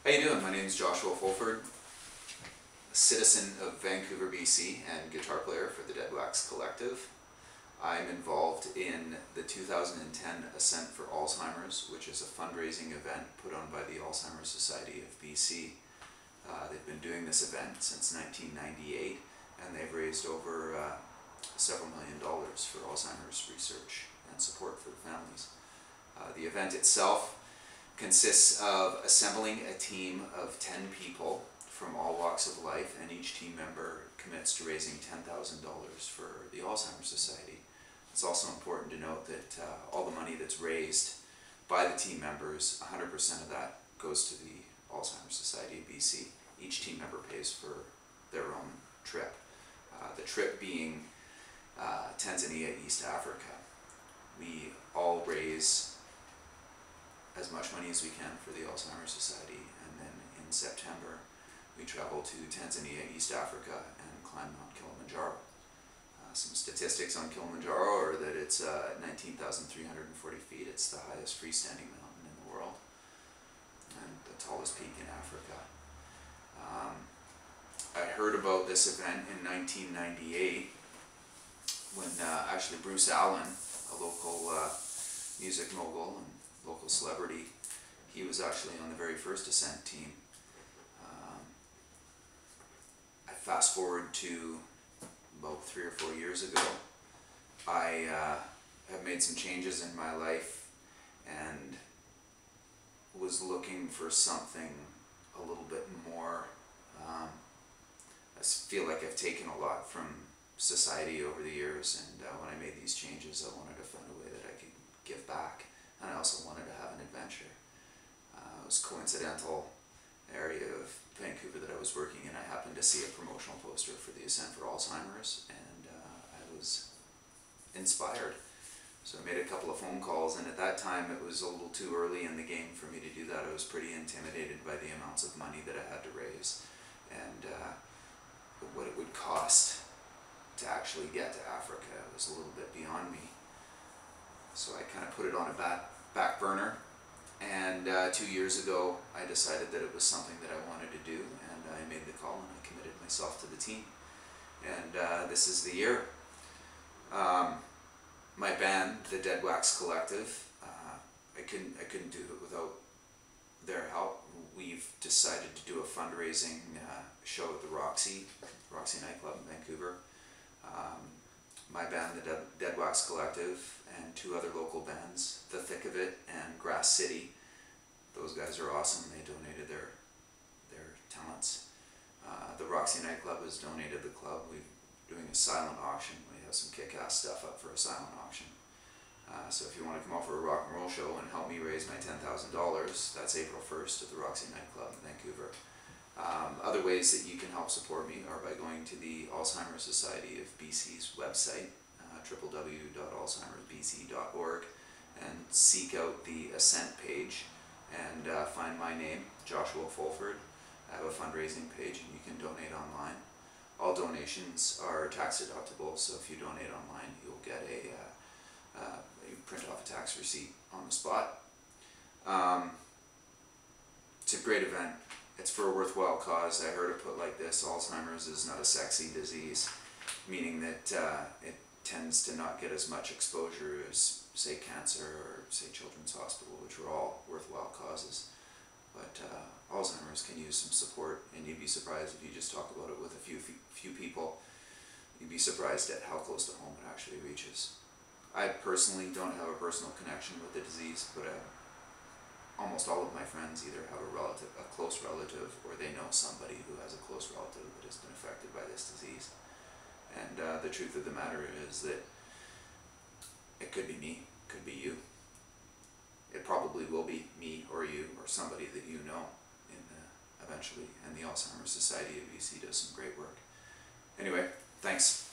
How you doing? My name is Joshua Fulford, a citizen of Vancouver, BC, and guitar player for the Dead Wax Collective. I'm involved in the 2010 Ascent for Alzheimer's, which is a fundraising event put on by the Alzheimer's Society of BC. They've been doing this event since 1998, and they've raised over several $1 million for Alzheimer's research and support for the families. The event itself consists of assembling a team of 10 people from all walks of life, and each team member commits to raising $10,000 for the Alzheimer's Society. It's also important to note that all the money that's raised by the team members, 100% of that goes to the Alzheimer's Society of BC. Each team member pays for their own trip. The trip being Tanzania, East Africa. We all raise as much money as we can for the Alzheimer's Society, and then in September we travel to Tanzania, East Africa, and climb Mount Kilimanjaro. Some statistics on Kilimanjaro are that it's 19,340 feet. It's the highest freestanding mountain in the world and the tallest peak in Africa. I heard about this event in 1998 when actually Bruce Allen, a local music mogul and local celebrity, he was actually on the very first Ascent team. I fast forward to about 3 or 4 years ago. I have made some changes in my life and was looking for something a little bit more. I feel like I've taken a lot from society over the years, and when I made these changes I wanted to find a way that I could give back. And I also wanted to have an adventure. It was a coincidental area of Vancouver that I was working in. I happened to see a promotional poster for the Ascent for Alzheimer's, and I was inspired. So I made a couple of phone calls, and at that time it was a little too early in the game for me to do that. I was pretty intimidated by the amounts of money that I had to raise, and what it would cost to actually get to Africa. It was a little bit beyond me. So I kind of put it on a back burner, and 2 years ago I decided that it was something that I wanted to do, and I made the call and I committed myself to the team. And this is the year. My band, the Dead Wax Collective, I couldn't do it without their help. We've decided to do a fundraising show at the Roxy nightclub in Vancouver. My band, the Dead Wax Collective, and 2 other local bands, The Thick of It and Grass City. Those guys are awesome. They donated their talents. The Roxy nightclub has donated the club. We're doing a silent auction. We have some kick-ass stuff up for a silent auction. So if you want to come out for a rock and roll show and help me raise my $10,000, that's April 1st at the Roxy nightclub in Vancouver. Other ways that you can help support me are by going to the Alzheimer's Society of BC's website, www.alzheimersbc.org, and seek out the Ascent page and find my name, Joshua Fulford. I have a fundraising page and you can donate online. All donations are tax deductible, so if you donate online you'll get you print off a tax receipt on the spot. It's a great event. It's for a worthwhile cause. I heard it put like this: Alzheimer's is not a sexy disease, meaning that it tends to not get as much exposure as, say, cancer or, say, Children's Hospital, which are all worthwhile causes. But Alzheimer's can use some support, and you'd be surprised if you just talk about it with a few people. You'd be surprised at how close to home it actually reaches. I personally don't have a personal connection with the disease, but almost all of my friends either have a close relative, or they know somebody who has a close relative that has been affected by this disease. And the truth of the matter is that it could be me, could be you. It probably will be me or you or somebody that you know eventually. And the Alzheimer's Society of BC does some great work. Anyway, thanks.